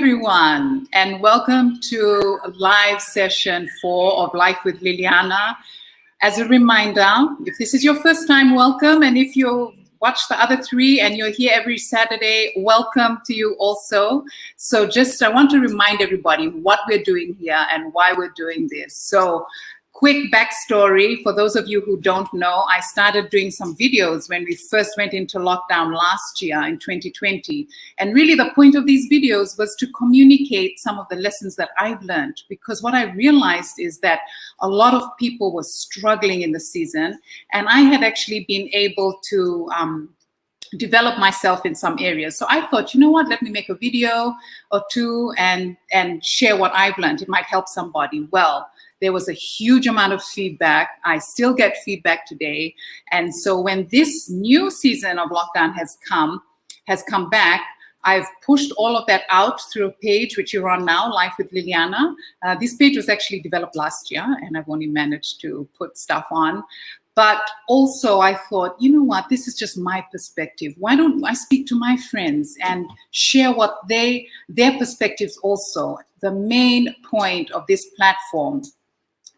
everyone, and welcome to live session 4 of Life with Liliana. As a reminder, if this is your first time, welcome. And if you watch the other 3 and you're here every Saturday, welcome to you also. So I want to remind everybody what we're doing here and why we're doing this. So quick backstory for those of you who don't know, I started doing some videos when we first went into lockdown last year in 2020. And really the point of these videos was to communicate some of the lessons that I've learned, because what I realized is that a lot of people were struggling in the season, and I had actually been able to develop myself in some areas. So I thought, you know what, let me make a video or 2 and share what I've learned. It might help somebody. Well, there was a huge amount of feedback. I still get feedback today. And so when this new season of lockdown has come back, I've pushed all of that out through a page which you're on now, Life with Liliana. This page was actually developed last year, and I've only managed to put stuff on. But also I thought, you know what, this is just my perspective. Why don't I speak to my friends and share what their perspectives also? The main point of this platform,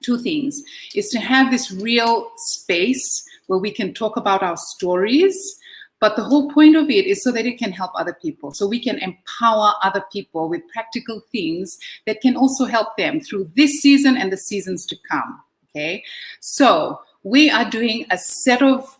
2 things, is to have this real space where we can talk about our stories, but the whole point of it is so that it can help other people, so we can empower other people with practical things that can also help them through this season and the seasons to come, okay? So we are doing a set of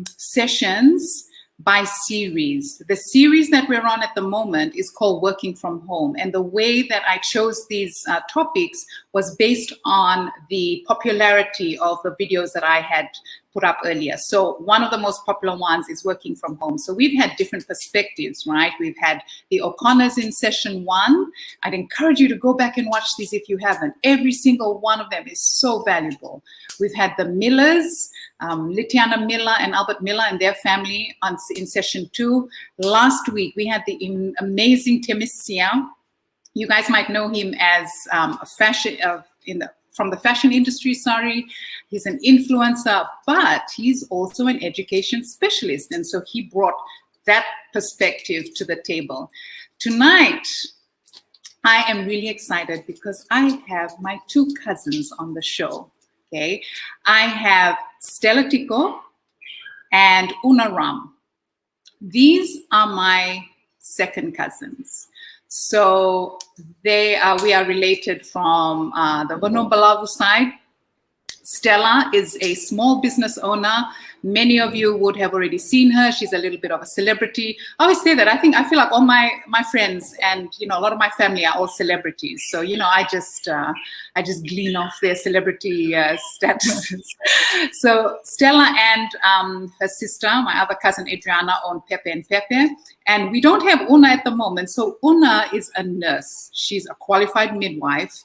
sessions by series. The series that we're on at the moment is called Working from Home. And the way that I chose these topics was based on the popularity of the videos that I had put up earlier. So one of the most popular ones is Working from Home. So we've had different perspectives, right? We've had the O'Connors in session 1. I'd encourage you to go back and watch these if you haven't. Every single one of them is so valuable. We've had the Millers, Liliana Miller and Albert Miller and their family in session 2. Last week, we had the amazing Temisia. You guys might know him as from the fashion industry, sorry. He's an influencer, but he's also an education specialist. And so he brought that perspective to the table. Tonight, I am really excited because I have my 2 cousins on the show. Okay, I have Stella Tiko and Una Ram. These are my second cousins. So we are related from the Bonobalavu side. Stella is a small business owner. Many of you would have already seen her. She's a little bit of a celebrity. I always say that I feel like all my friends and a lot of my family are all celebrities. So I just glean off their celebrity statuses. So Stella and her sister, my other cousin Adriana, own Pepe and Pepe. And we don't have Una at the moment. So Una is a nurse. She's a qualified midwife.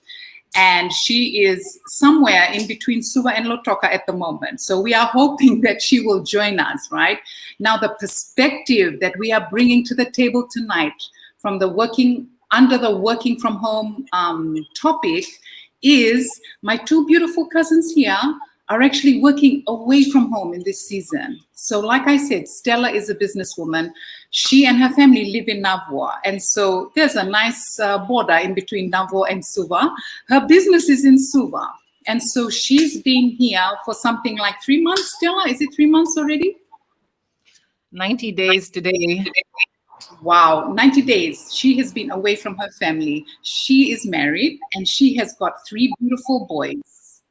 And she is somewhere in between Suva and Lotoka at the moment. So we are hoping that she will join us, right? Now, the perspective that we are bringing to the table tonight from under the working from home topic is my 2 beautiful cousins here are actually working away from home in this season. So like I said, Stella is a businesswoman. She and her family live in Navua. And so there's a nice border in between Navua and Suva. Her business is in Suva. And so she's been here for something like 3 months, Stella? Is it 3 months already? 90 days today. Wow, 90 days. She has been away from her family. She is married and she has got 3 beautiful boys.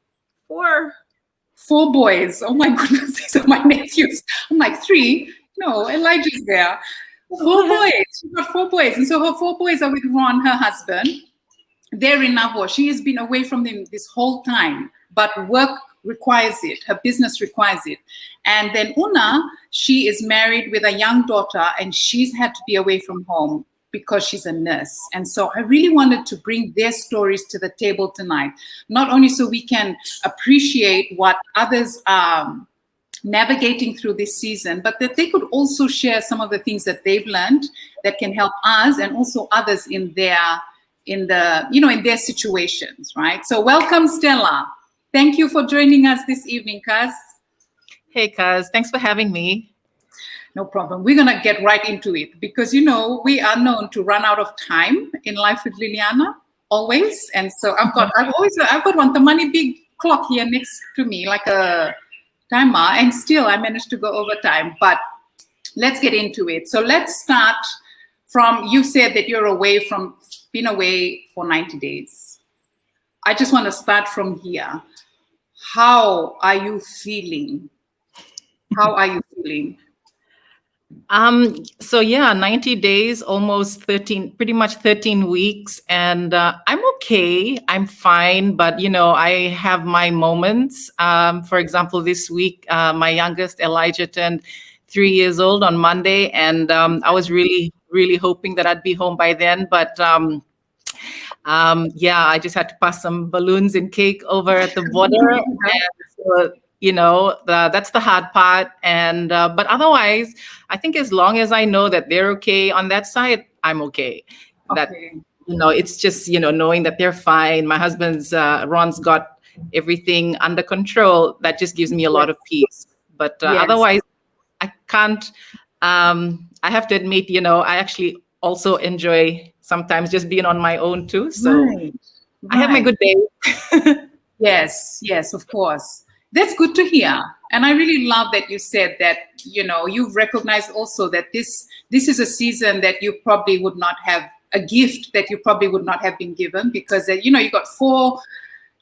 4 boys. Oh my goodness, these are my nephews. I'm like 3. No, Elijah's there. 4 boys. She's got 4 boys. And so her 4 boys are with Ron, her husband. They're in Navua. She has been away from them this whole time, but work requires it. Her business requires it. And then Una, she is married with a young daughter, and she's had to be away from home because she's a nurse. And so I really wanted to bring their stories to the table tonight, not only so we can appreciate what others are navigating through this season, but that they could also share some of the things that they've learned that can help us and also others in their situations, right? So welcome, Stella. Thank you for joining us this evening, Kaz. Hey, Kaz. Thanks for having me. No problem. We're going to get right into it because, you know, we are known to run out of time in Life with Liliana, always. And so I've got one, the money big clock here next to me, like a timer, and still I managed to go over time. But let's get into it. So let's start from, you said that you're been away for 90 days. I just want to start from here. How are you feeling? How are you feeling? So yeah, 90 days, almost 13, pretty much 13 weeks. And I'm okay. I'm fine. But, you know, I have my moments. For example, this week, my youngest, Elijah, turned 3 years old on Monday. And I was really, really hoping that I'd be home by then. But yeah, I just had to pass some balloons and cake over at the border. And so, you know, that's the hard part. And but otherwise, I think as long as I know that they're okay on that side, I'm okay. That, you know, it's just, you know, knowing that they're fine. My husband's Ron's got everything under control. That just gives me a lot of peace. But otherwise, I can't. I have to admit, you know, I actually also enjoy sometimes just being on my own too. So I have my good days. Yes, of course. That's good to hear. And I really love that you said that, you know, you've recognized also that this is a season that you probably would not have, a gift that you probably would not have been given, because, you know, you got 4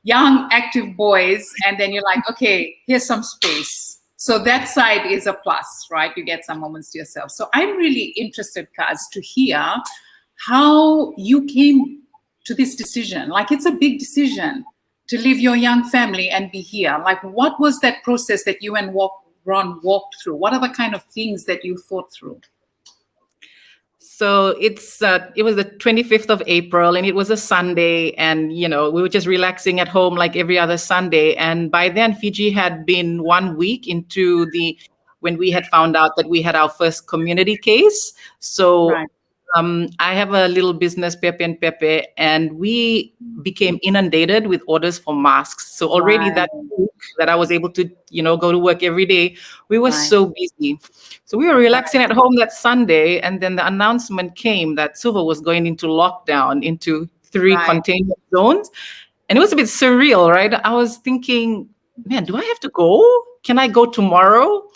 young, active boys, and then you're like, okay, here's some space. So that side is a plus, right? You get some moments to yourself. So I'm really interested, Kaz, to hear how you came to this decision. Like, it's a big decision to leave your young family and be here. Like, what was that process that you and Ron walked through? What are the kind of things that you thought through? So it was the 25th of April, and it was a Sunday, and, you know, we were just relaxing at home like every other Sunday. And by then, Fiji had been 1 week into when we had found out that we had our first community case. So I have a little business, Pepe and Pepe, and we became inundated with orders for masks. So already that week that I was able to, you know, go to work every day, we were so busy. So we were relaxing at home that Sunday, and then the announcement came that Suva was going into lockdown, into 3 containment zones. And it was a bit surreal, right? I was thinking, man, do I have to go? Can I go tomorrow?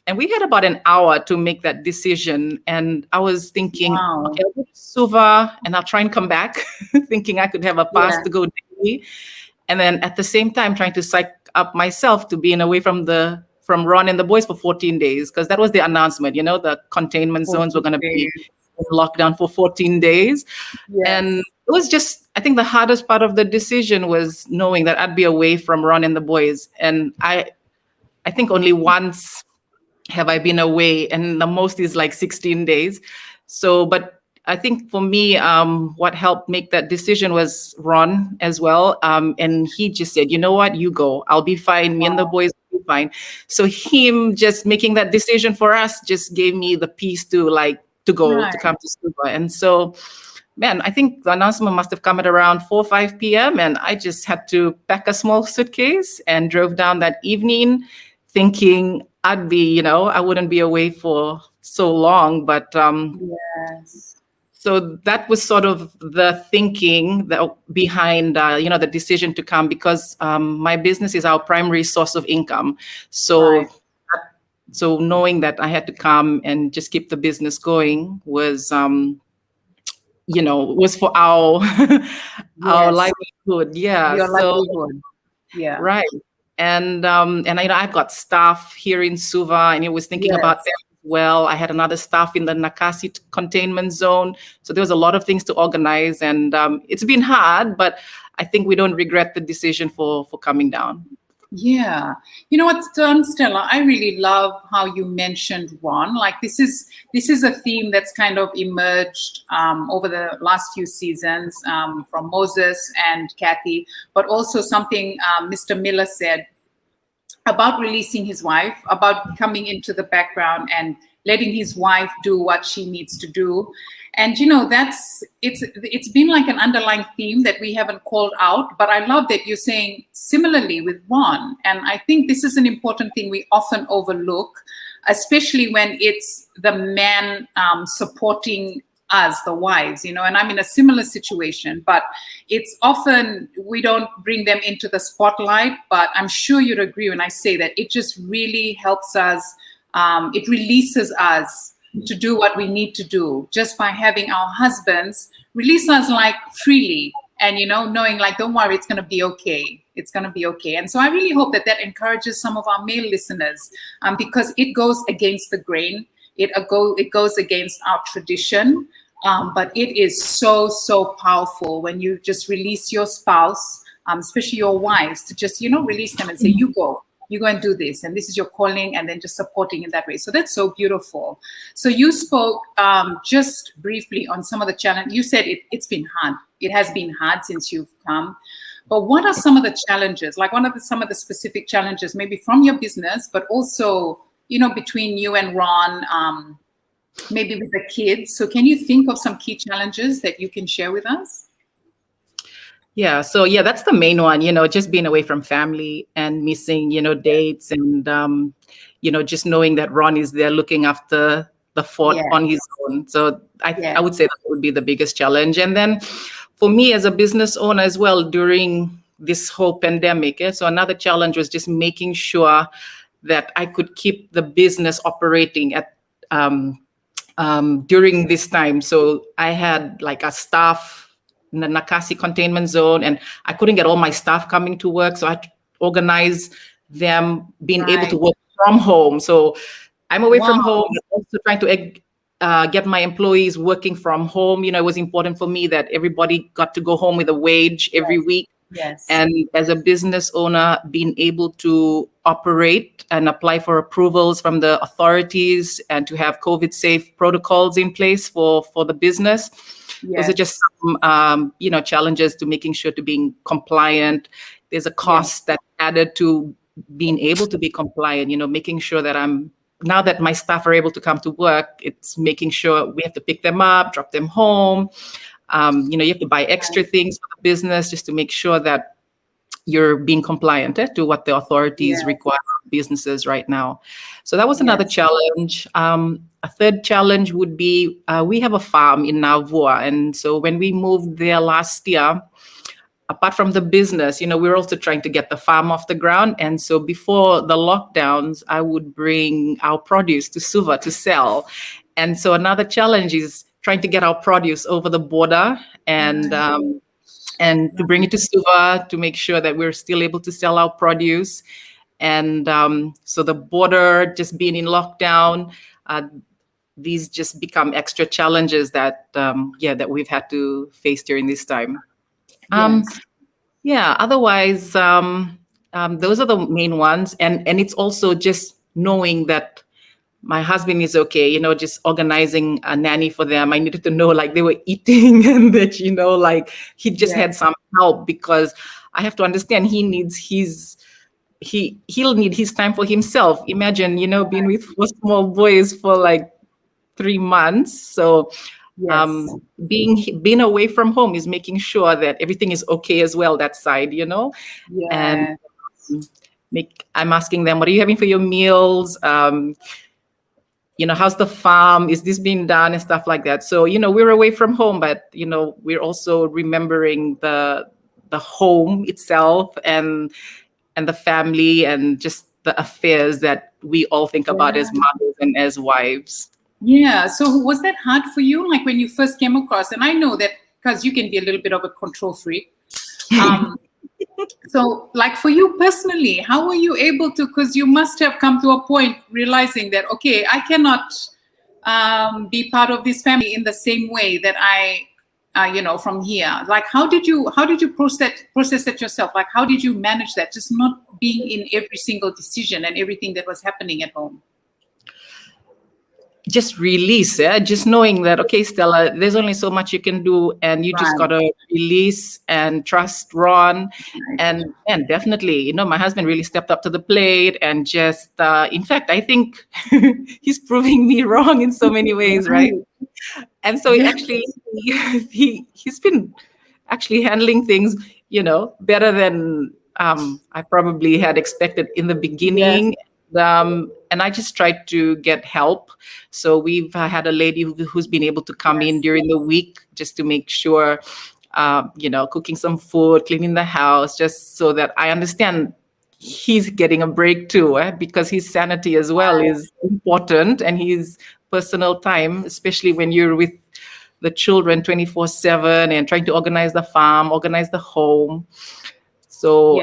And we had about an hour to make that decision. And I was thinking, okay, I'll go to Suva and I'll try and come back, thinking I could have a pass to go daily. And then at the same time, trying to psych up myself to being away from Ron and the boys for 14 days, because that was the announcement, you know, the containment zones were going to be in lockdown for 14 days. And it was just, I think the hardest part of the decision was knowing that I'd be away from Ron and the boys. And I think only once have I been away, and the most is like 16 days. So, but I think for me, what helped make that decision was Ron as well. And he just said, you know what, you go, I'll be fine. Me and the boys will be fine. So him just making that decision for us just gave me the peace to go, to come to Suva. And so, man, I think the announcement must have come at around 4 or 5 p.m. And I just had to pack a small suitcase and drove down that evening thinking I'd be, you know, I wouldn't be away for so long. But so that was sort of the thinking that behind, you know, the decision to come, because my business is our primary source of income. So so knowing that I had to come and just keep the business going was, you know, was for our our livelihood. Your livelihood. Right. And you know, I've got staff here in Suva, and I was thinking about them as well. I had another staff in the Nakasi containment zone. So there was a lot of things to organize, and it's been hard, but I think we don't regret the decision for coming down. Yeah. You know what, Stella, I really love how you mentioned Ron. Like, this is a theme that's kind of emerged over the last few seasons from Moses and Kathy, but also something Mr. Miller said about releasing his wife, about coming into the background and letting his wife do what she needs to do. And, you know, it's been like an underlying theme that we haven't called out, but I love that you're saying similarly with Ron. And I think this is an important thing we often overlook. especially when it's the man supporting us, the wives, and I'm in a similar situation, but it's often we don't bring them into the spotlight. But I'm sure you'd agree when I say that it just really helps us. It releases us to do what we need to do just by having our husbands release us like freely, and knowing like, don't worry, it's going to be okay. It's going to be okay. And so I really hope that encourages some of our male listeners, because it goes against the grain. It goes against our tradition, but it is so powerful when you just release your spouse, especially your wives, to just release them and say, you go and do this, and this is your calling, and then just supporting in that way. So that's so beautiful. So you spoke just briefly on some of the challenges. You said it's been hard. It has been hard since you've come. But what are some of the challenges? Like some of the specific challenges, maybe from your business, but also between you and Ron, maybe with the kids. So can you think of some key challenges that you can share with us? Yeah. So that's the main one, just being away from family and missing, dates, and, just knowing that Ron is there looking after the fort on his own. So I would say that would be the biggest challenge. And then for me as a business owner as well, during this whole pandemic, so another challenge was just making sure that I could keep the business operating at during this time. So I had like a staff in the Nakasi containment zone, and I couldn't get all my staff coming to work. So I had to organize them being able to work from home. So I'm away from home, also trying to get my employees working from home. It was important for me that everybody got to go home with a wage every week. Yes. And as a business owner, being able to operate and apply for approvals from the authorities and to have COVID safe protocols in place for the business. Those are just some, challenges to making sure to being compliant. There's a cost that added to being able to be compliant, making sure that now that my staff are able to come to work, it's making sure we have to pick them up, drop them home. You have to buy extra things for the business just to make sure that you're being compliant to what the authorities require of businesses right now. So that was another challenge. A third challenge would be we have a farm in Navua. And so when we moved there last year, apart from the business, we're also trying to get the farm off the ground. And so before the lockdowns, I would bring our produce to Suva to sell. And so another challenge is trying to get our produce over the border and to bring it to Suva to make sure that we're still able to sell our produce. And so the border just being in lockdown, these just become extra challenges that that we've had to face during this time. Otherwise, those are the main ones. And it's also just knowing that my husband is okay, just organizing a nanny for them. I needed to know like they were eating and that, he just had some help, because I have to understand he'll need his time for himself. Imagine, being with 4 small boys for like 3 months. So being away from home is making sure that everything is okay as well, that side, and I'm asking them, what are you having for your meals? How's the farm? Is this being done and stuff like that? So, we're away from home, but, we're also remembering the home itself and the family and just the affairs that we all think about as mothers and as wives. Yeah. So was that hard for you? Like when you first came across, and I know that because you can be a little bit of a control freak. So like for you personally, how were you able to, because you must have come to a point realizing that, okay, I cannot be part of this family in the same way that I, from here. Like, how did you process that yourself? Like, how did you manage that? Just not being in every single decision and everything that was happening at home. Just release, just knowing that, okay, Stella, there's only so much you can do, and you just gotta release and trust Ron. And definitely, my husband really stepped up to the plate and just, in fact, I think he's proving me wrong in so many ways, right? And so actually, he's been actually handling things, better than I probably had expected in the beginning. and I just tried to get help. So we've had a lady who's been able to come in during the week just to make sure, cooking some food, cleaning the house, just so that I understand he's getting a break too, because his sanity as well is important, and his personal time, especially when you're with the children 24/7 and trying to organize the farm, organize the home. So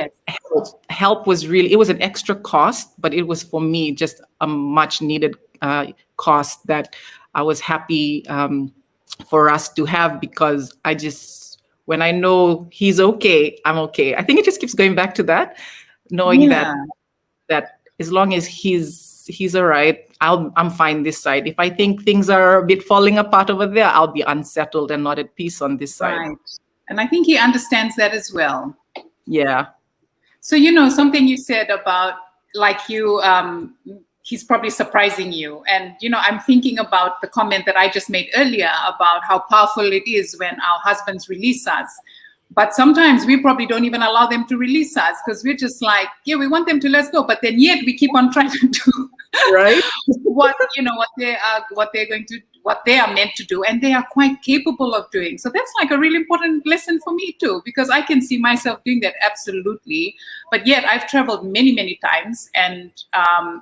help was really, it was an extra cost, but it was for me just a much needed cost that I was happy for us to have, because when I know he's okay, I'm okay. I think it just keeps going back to that, knowing that as long as he's all right, I'm fine this side. If I think things are a bit falling apart over there, I'll be unsettled and not at peace on this side. Right. And I think he understands that as well. Yeah. So, something you said about like he's probably surprising you. And, I'm thinking about the comment that I just made earlier about how powerful it is when our husbands release us. But sometimes we probably don't even allow them to release us, because we're just like, yeah, we want them to let us go. But then yet we keep on trying to do right what they are meant to do, and they are quite capable of doing. So that's like a really important lesson for me too, because I can see myself doing that absolutely. But yet I've traveled many, many times, and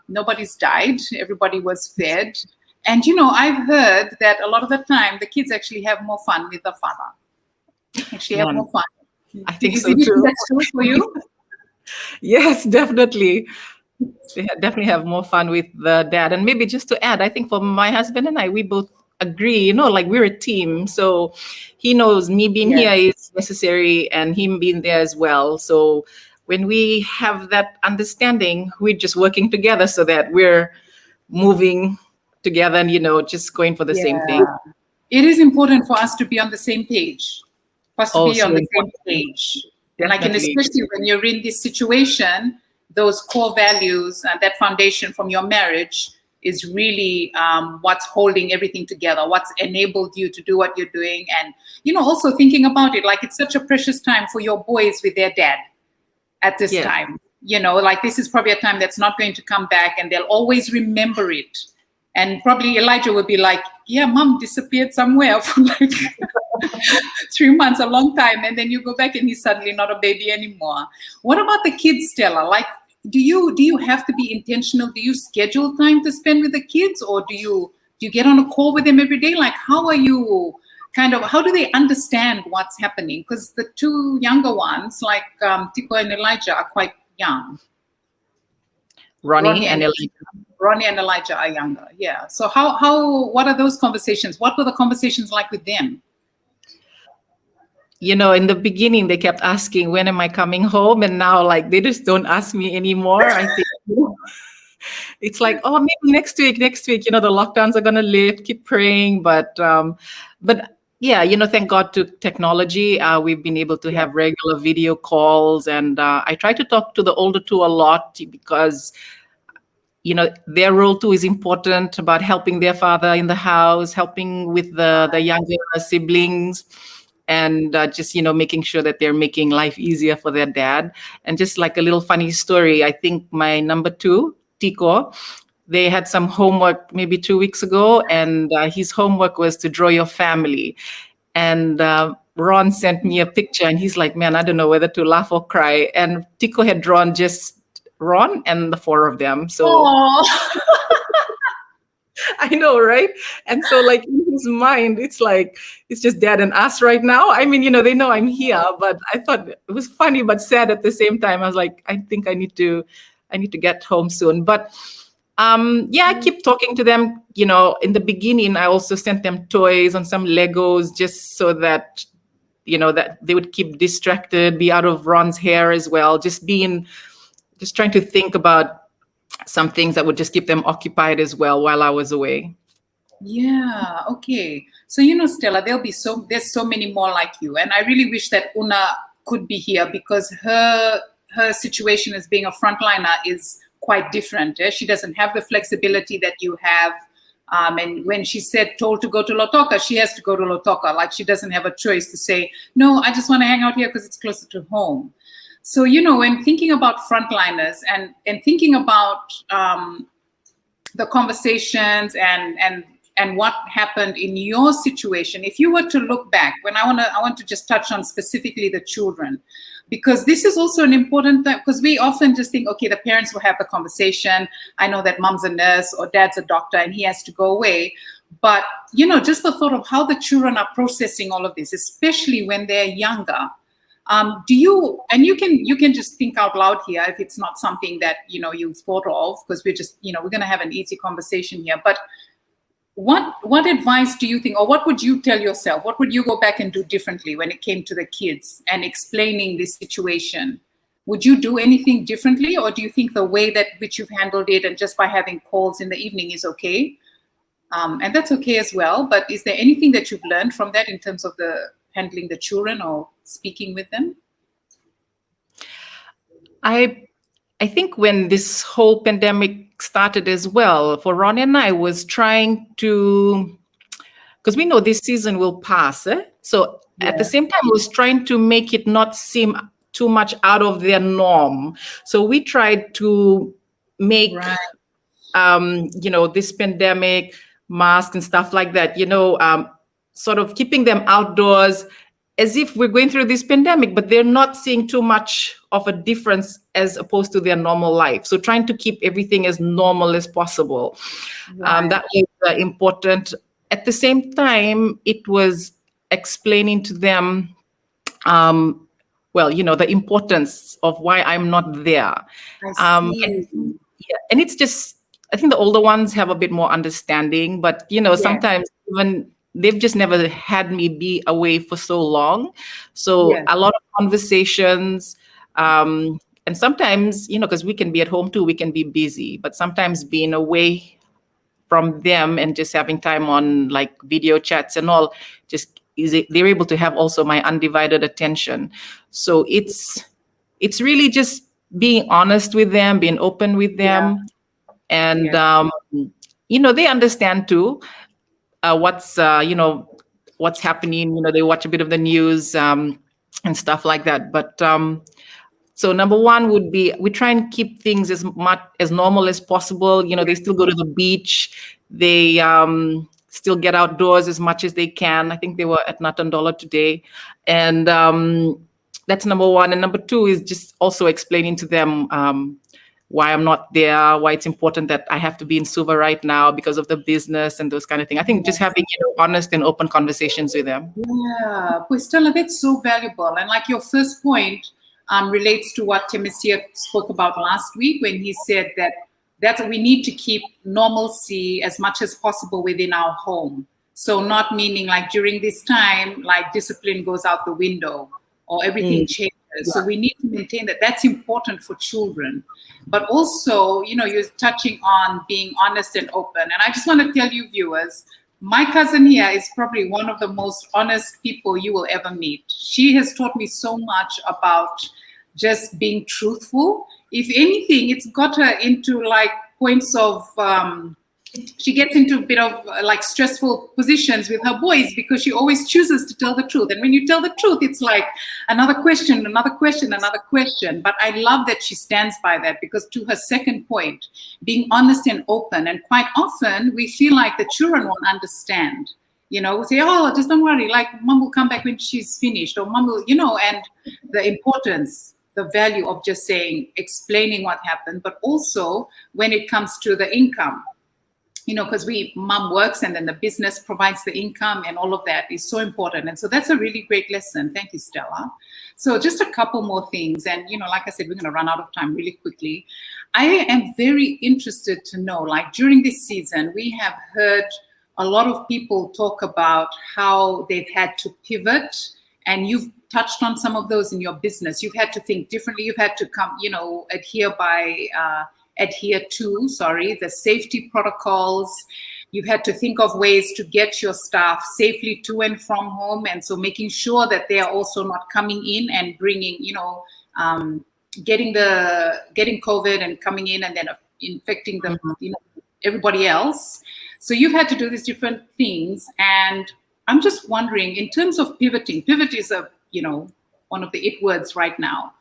nobody's died. Everybody was fed. And, I've heard that a lot of the time the kids actually have more fun with the father. Actually have more fun. I think so too. That's true for you? Yes, definitely. They definitely have more fun with the dad. And maybe just to add, I think for my husband and I, we both agree, like we're a team. So he knows me being here is necessary, and him being there as well. So when we have that understanding, we're just working together so that we're moving together and, just going for the same thing. It is important for us to be on the same page. For us to be on the same page. Like, and especially when you're in this situation, those core values and that foundation from your marriage is really what's holding everything together, what's enabled you to do what you're doing. And, also thinking about it, like it's such a precious time for your boys with their dad at this time. Like this is probably a time that's not going to come back, and they'll always remember it. And probably Elijah would be like, yeah, mom disappeared somewhere for like 3 months, a long time. And then you go back and he's suddenly not a baby anymore. What about the kids, Stella? Like, do you have to be intentional? Do you schedule time to spend with the kids, or do you get on a call with them every day? Like, how do they understand what's happening? Because the two younger ones, like Tiko and Elijah, are quite young. Ronnie and Elijah are younger. Yeah. So what are those conversations? What were the conversations like with them? In the beginning, they kept asking, when am I coming home? And now, like, they just don't ask me anymore. I think it's like, oh, maybe next week, the lockdowns are going to lift, keep praying. But yeah, thank God to technology. We've been able to have regular video calls. And I try to talk to the older two a lot, because their role too is important, about helping their father in the house, helping with the younger siblings, and just, making sure that they're making life easier for their dad. And just like a little funny story, I think my number 2, Tiko, they had some homework maybe 2 weeks ago, and his homework was to draw your family. And Ron sent me a picture, and he's like, man, I don't know whether to laugh or cry. And Tiko had drawn just Ron and the 4 of them. So I know, right? And so, like, in his mind, it's like, it's just dad and us right now. I mean, they know I'm here, but I thought it was funny but sad at the same time. I was like, I think I need to get home soon. But I keep talking to them. In the beginning, I also sent them toys and some Legos, just so that, that they would keep distracted, be out of Ron's hair as well. Just trying to think about some things that would just keep them occupied as well while I was away. Yeah. Okay. So, Stella, there's so many more like you. And I really wish that Una could be here, because her situation as being a frontliner is quite different. She doesn't have the flexibility that you have And when she said told to go to Lotoka, she has to go to Lotoka. Like she doesn't have a choice to say, no, I just want to hang out here because it's closer to home. So, when thinking about frontliners and thinking about the conversations and what happened in your situation, if you were to look back, I want to just touch on specifically the children, because this is also an important thing, because we often just think, okay, the parents will have the conversation. I know that mom's a nurse or dad's a doctor and he has to go away. But, just the thought of how the children are processing all of this, especially when they're younger. You can just think out loud here if it's not something that, you've thought of, because we're just, we're going to have an easy conversation here. But what advice do you think, or what would you tell yourself? What would you go back and do differently when it came to the kids and explaining this situation? Would you do anything differently, or do you think the way that which you've handled it and just by having calls in the evening is okay? And that's okay as well. But is there anything that you've learned from that in terms of the handling the children or speaking with them? I think when this whole pandemic started as well, for Ron and I was trying to, because we know this season will pass. So at the same time, I was trying to make it not seem too much out of their norm. So we tried to make, this pandemic mask and stuff like that, sort of keeping them outdoors as if we're going through this pandemic, but they're not seeing too much of a difference as opposed to their normal life. So trying to keep everything as normal as possible. That was important. At the same time, it was explaining to them, the importance of why I'm not there. And it's just, I think the older ones have a bit more understanding, but, sometimes even they've just never had me be away for so long. So a lot of conversations, and sometimes, because we can be at home too, we can be busy, but sometimes being away from them and just having time on like video chats and all, they're able to have also my undivided attention. So it's really just being honest with them, being open with them. And, they understand too. What's happening, they watch a bit of the news and stuff like that. But so number one would be, we try and keep things as much as normal as possible. They still go to the beach. They still get outdoors as much as they can. I think they were at Natandola today. And that's number one. And number two is just also explaining to them why I'm not there, why it's important that I have to be in Suva right now because of the business and those kind of things. I think just having honest and open conversations with them. Yeah, pues Stella, that's so valuable. And like your first point relates to what Temesia spoke about last week when he said that we need to keep normalcy as much as possible within our home. So not meaning like during this time, like discipline goes out the window or everything changes. So we need to maintain that. That's important for children. But also, you're touching on being honest and open. And I just want to tell you, viewers, my cousin here is probably one of the most honest people you will ever meet. She has taught me so much about just being truthful. If anything, it's got her into like points of, she gets into a bit of like stressful positions with her boys because she always chooses to tell the truth. And when you tell the truth, it's like another question, another question, another question. But I love that she stands by that, because to her second point, being honest and open. And quite often we feel like the children won't understand. We say, oh, just don't worry, like mom will come back when she's finished, or mom will, and the importance, the value of just saying, explaining what happened, but also when it comes to the income. Because mom works and then the business provides the income, and all of that is so important. And so that's a really great lesson. Thank you, Stella. So just a couple more things. And, like I said, we're going to run out of time really quickly. I am very interested to know, like during this season, we have heard a lot of people talk about how they've had to pivot, and you've touched on some of those in your business. You've had to think differently. You've had to adhere to the safety protocols. You've had to think of ways to get your staff safely to and from home. And so making sure that they are also not coming in and bringing, getting COVID and coming in and then infecting them, everybody else. So you've had to do these different things. And I'm just wondering, in terms of pivoting, pivot is one of the it words right now.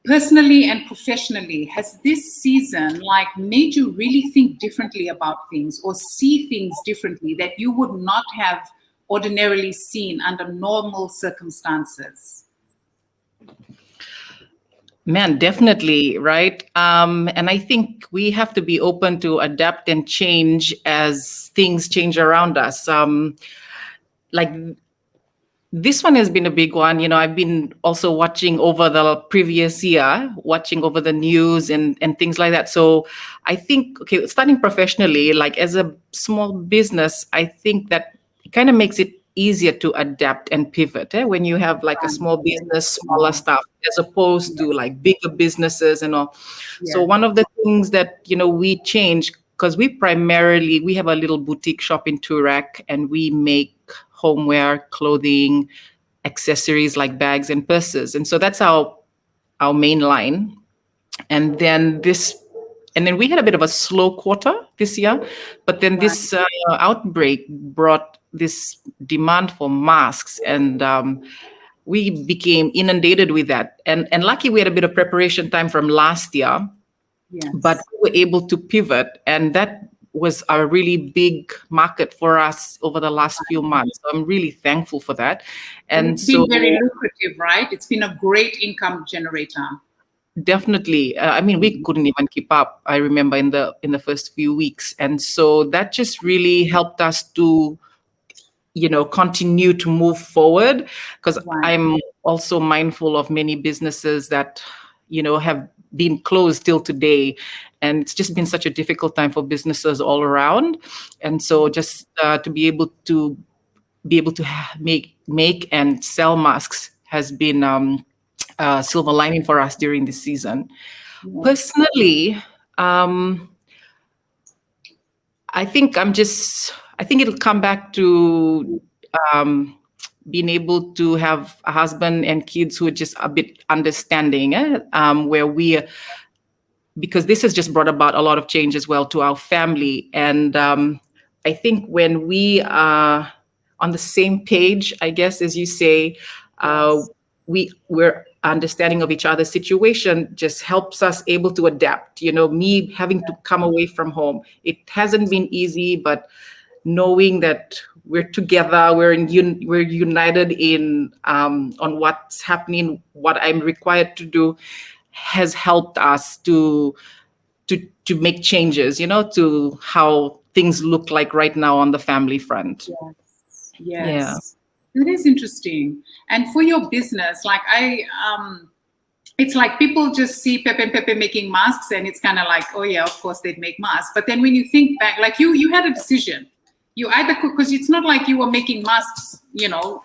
Personally and professionally, has this season made you really think differently about things or see things differently that you would not have ordinarily seen under normal circumstances? Man, definitely, right? And I think we have to be open to adapt and change as things change around us. Like this one has been a big one. I've been also watching over the previous year, watching over the news and things like that. So I think, okay, starting professionally, like as a small business, I think that it kind of makes it easier to adapt and pivot when you have like a small business, smaller stuff, as opposed to like bigger businesses and all. So one of the things that, we changed, because we have a little boutique shop in Turak, and we make homeware, clothing, accessories like bags and purses. And so that's our main line. And then we had a bit of a slow quarter this year, but then this outbreak brought this demand for masks, and we became inundated with that. And lucky we had a bit of preparation time from last year, but we were able to pivot, and that was a really big market for us over the last few months. So I'm really thankful for that. And it's been very lucrative, right? It's been a great income generator. Definitely. We couldn't even keep up, I remember, in the first few weeks. And so that just really helped us to, continue to move forward, because I'm also mindful of many businesses that, have been closed till today. And it's just been such a difficult time for businesses all around. And so just to be able to make and sell masks has been silver lining for us during this season. Personally, I think it'll come back to being able to have a husband and kids who are just a bit understanding, because this has just brought about a lot of change as well to our family. And I think when we are on the same page, I guess, as you say, we're understanding of each other's situation just helps us able to adapt. Me having to come away from home, it hasn't been easy, but knowing that we're together, we're united in on what's happening, what I'm required to do, has helped us to make changes, to how things look like right now on the family front. Yes. Yeah. That is interesting. And for your business, it's like people just see Pepe and Pepe making masks, and it's kind of like, oh yeah, of course they'd make masks. But then when you think back, like you had a decision. You either could, because it's not like you were making masks,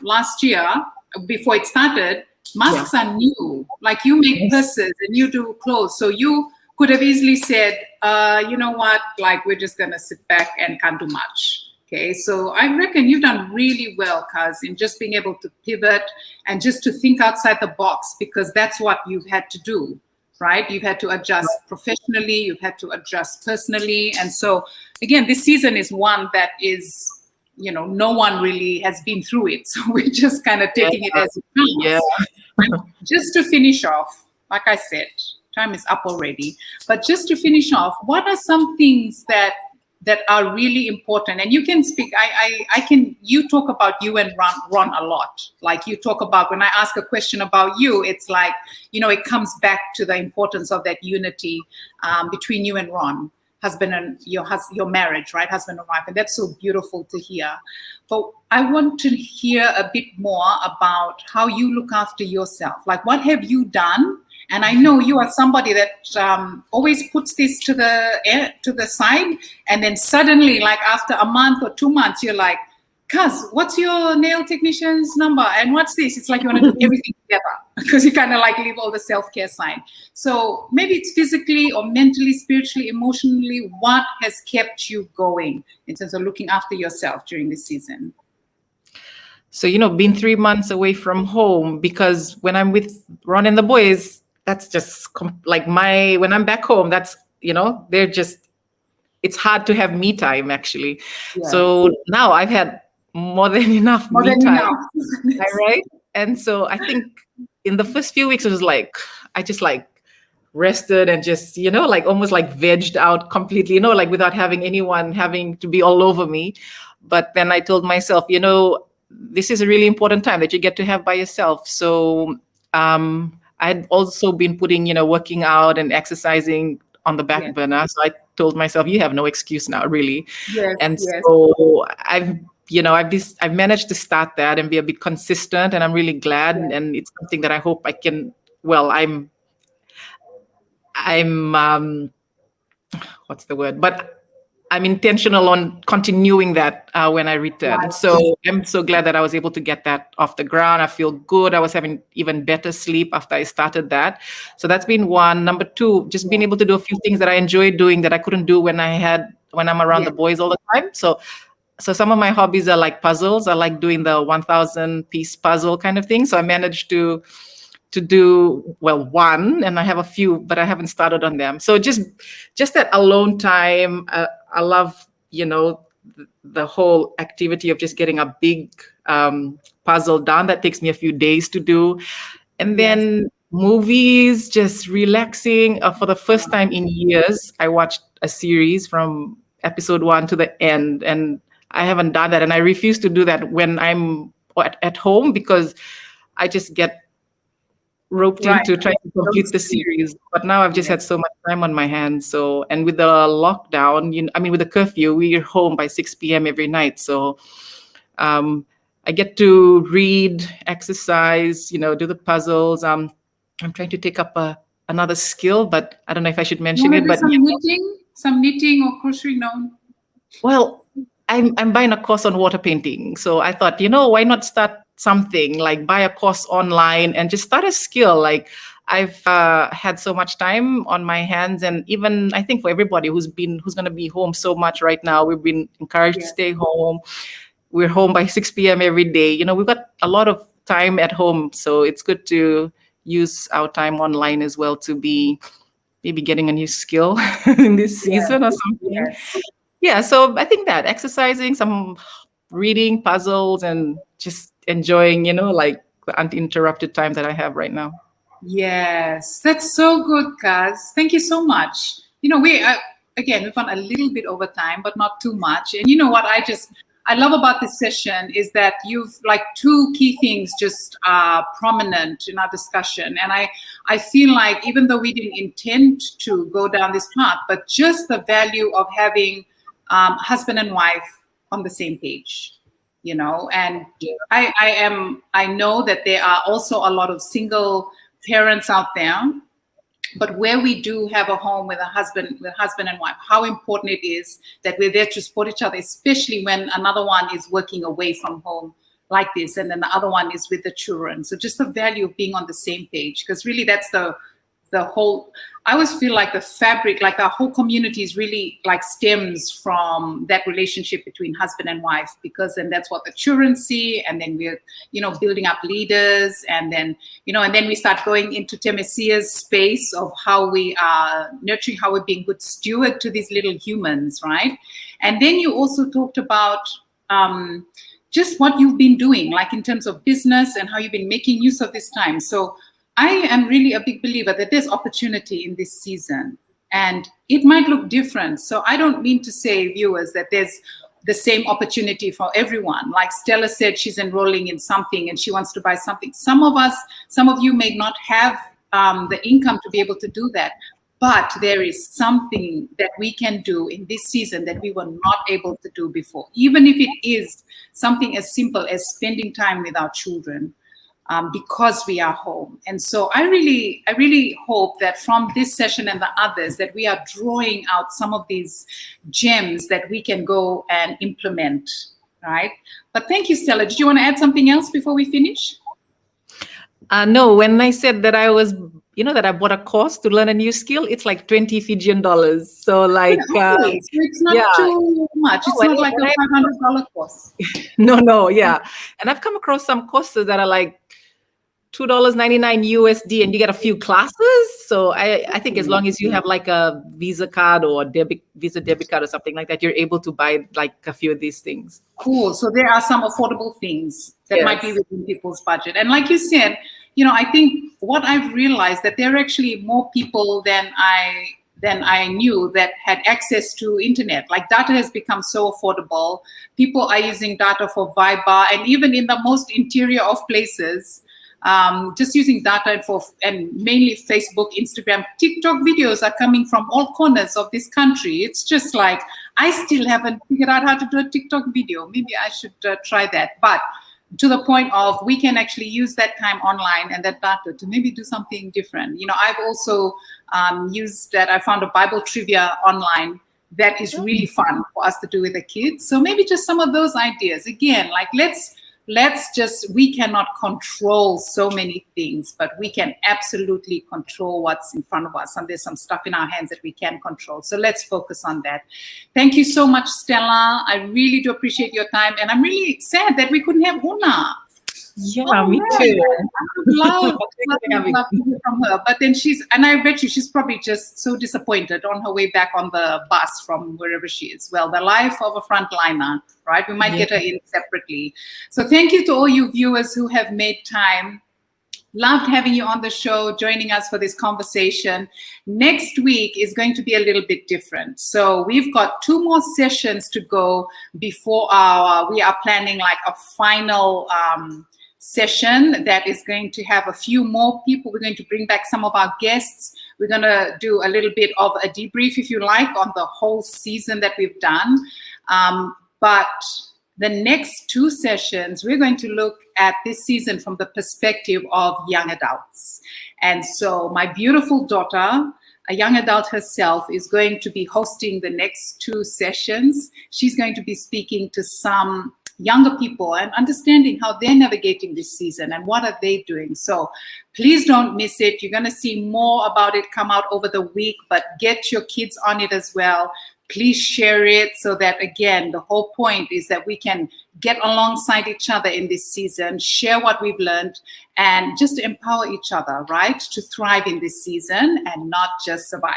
last year before it started. Masks are new. Like you make purses and you do clothes. So you could have easily said, you know what, like we're just going to sit back and can't do much. Okay, so I reckon you've done really well, Kaz, in just being able to pivot and just to think outside the box, because that's what you've had to do, right? You've had to adjust professionally, you've had to adjust personally. And so, again, this season is one that is, no one really has been through it. So we're just kind of taking it as it comes. Just to finish off, like I said, time is up already. But just to finish off, what are some things that are really important? And you can speak, you talk about you and Ron a lot. Like you talk about, when I ask a question about you, it's like, it comes back to the importance of that unity between you and Ron, husband and your marriage, right? Husband and wife. And that's so beautiful to hear. But I want to hear a bit more about how you look after yourself. Like, what have you done? And I know you are somebody that always puts this to the side, and then suddenly, like after a month or 2 months, you're like, Kaz, what's your nail technician's number? And what's this? It's like you want to do everything together, because you kind of like leave all the self-care side. So maybe it's physically or mentally, spiritually, emotionally, what has kept you going in terms of looking after yourself during this season? So, being 3 months away from home, because when I'm with Ron and the boys, that's just like when I'm back home, that's, they're just it's hard to have me time actually. Yeah. So now I've had more than enough More me than time. enough. Right? And so I think in the first few weeks it was like I just like rested and just, like almost like vegged out completely, like without having anyone having to be all over me. But then I told myself, this is a really important time that you get to have by yourself. So I'd also been putting, working out and exercising on the back Yes. burner. So I told myself, you have no excuse now, really. Yes. And Yes. so I've managed to start that and be a bit consistent, and I'm really glad. Yes. And it's something that I hope I can. Well, I'm what's the word? But I'm intentional on continuing that when I return. Right. So I'm so glad that I was able to get that off the ground. I feel good. I was having even better sleep after I started that. So that's been one. Number two, just being able to do a few things that I enjoy doing that I couldn't do when I'm around the Yes. boys all the time. So some of my hobbies are like puzzles. I like doing the 1,000 piece puzzle kind of thing. So I managed to do one, and I have a few, but I haven't started on them. So just that alone time. I love the whole activity of just getting a big puzzle done that takes me a few days to do. And Yes. then movies, just relaxing. For the first time in years, I watched a series from episode 1 to the end, and I haven't done that. And I refuse to do that when I'm at home, because I just get roped Right. into trying to complete the series. But now I've just Yes. had so much time on my hands. So, and with the lockdown, with the curfew, we're home by 6 p.m. every night. So I get to read, exercise, do the puzzles. I'm trying to take up another skill, but I don't know if I should You mention want it. to do But some knitting or crochet? No. well, I'm buying a course on water painting. So I thought, why not start something, like buy a course online and just start a skill. Like I've had so much time on my hands, and even I think for everybody who's going to be home so much right now, we've been encouraged to Yes. stay home. We're home by 6 p.m. every day. We've got a lot of time at home, so it's good to use our time online as well to be maybe getting a new skill in this season or something. Yes. Yeah, so I think that exercising, some reading, puzzles, and just enjoying, like the uninterrupted time that I have right now. Yes, that's so good, Kaz. Thank you so much. We again, we've gone a little bit over time, but not too much. And you know what I love about this session is that you've like two key things just prominent in our discussion. And I feel like even though we didn't intend to go down this path, but just the value of having husband and wife on the same page. And I know that there are also a lot of single parents out there, but where we do have a home with husband and wife, how important it is that we're there to support each other, especially when another one is working away from home like this, and then the other one is with the children. So just the value of being on the same page, because really that's the whole, I always feel like the fabric, like our whole community is really like stems from that relationship between husband and wife, because then that's what the children see. And then we're, building up leaders, and then, and then we start going into Temesia's space of how we are nurturing, how we're being good steward to these little humans, right? And then you also talked about just what you've been doing, like in terms of business and how you've been making use of this time. So I am really a big believer that there's opportunity in this season, and it might look different. So I don't mean to say, viewers, that there's the same opportunity for everyone. Like Stella said, she's enrolling in something and she wants to buy something. Some of you may not have the income to be able to do that, but there is something that we can do in this season that we were not able to do before, even if it is something as simple as spending time with our children. Because we are home. And so I really hope that from this session and the others, that we are drawing out some of these gems that we can go and implement, right? But thank you, Stella. Did you want to add something else before we finish? No, when I said that I was, that I bought a course to learn a new skill, it's like 20 Fijian dollars. So like, so it's not too much. It's not like a $500 course. No, yeah. And I've come across some courses that are like $2.99 USD, and you get a few classes. So I think as long as you have like a Visa card or Visa debit card or something like that, you're able to buy like a few of these things. Cool. So there are some affordable things that might be within people's budget. And like you said, I think what I've realized that there are actually more people than I knew that had access to internet. Like data has become so affordable. People are using data for Viber, and even in the most interior of places, just using data and mainly Facebook, Instagram, TikTok videos are coming from all corners of this country. It's just like, I still haven't figured out how to do a TikTok video. Maybe I should try that. But to the point of we can actually use that time online and that data to maybe do something different. I've also used that. I found a Bible trivia online that is really fun for us to do with the kids. So maybe just some of those ideas. Again, like we cannot control so many things, but we can absolutely control what's in front of us. And there's some stuff in our hands that we can control. So let's focus on that. Thank you so much, Stella. I really do appreciate your time. And I'm really sad that we couldn't have Una. Yeah, me too. I would love to hear from her. But then I bet you she's probably just so disappointed on her way back on the bus from wherever she is. Well, the life of a frontliner, right? We might get her in separately. So thank you to all you viewers who have made time. Loved having you on the show, joining us for this conversation. Next week is going to be a little bit different. So we've got 2 more sessions to go before we are planning like a final session that is going to have a few more people. We're going to bring back some of our guests. We're going to do a little bit of a debrief, if you like, on the whole season that we've done. But the next 2 sessions, we're going to look at this season from the perspective of young adults. And so my beautiful daughter, a young adult herself, is going to be hosting the next 2 sessions. She's going to be speaking to some younger people and understanding how they're navigating this season and what are they doing. So please don't miss it. You're going to see more about it come out over the week, but get your kids on it as well. Please share it so that, again, the whole point is that we can get alongside each other in this season, share what we've learned, and just empower each other, right, to thrive in this season and not just survive.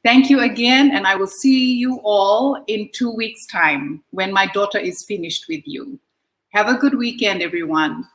Thank you again, and I will see you all in 2 weeks' time when my daughter is finished with you. Have a good weekend, everyone.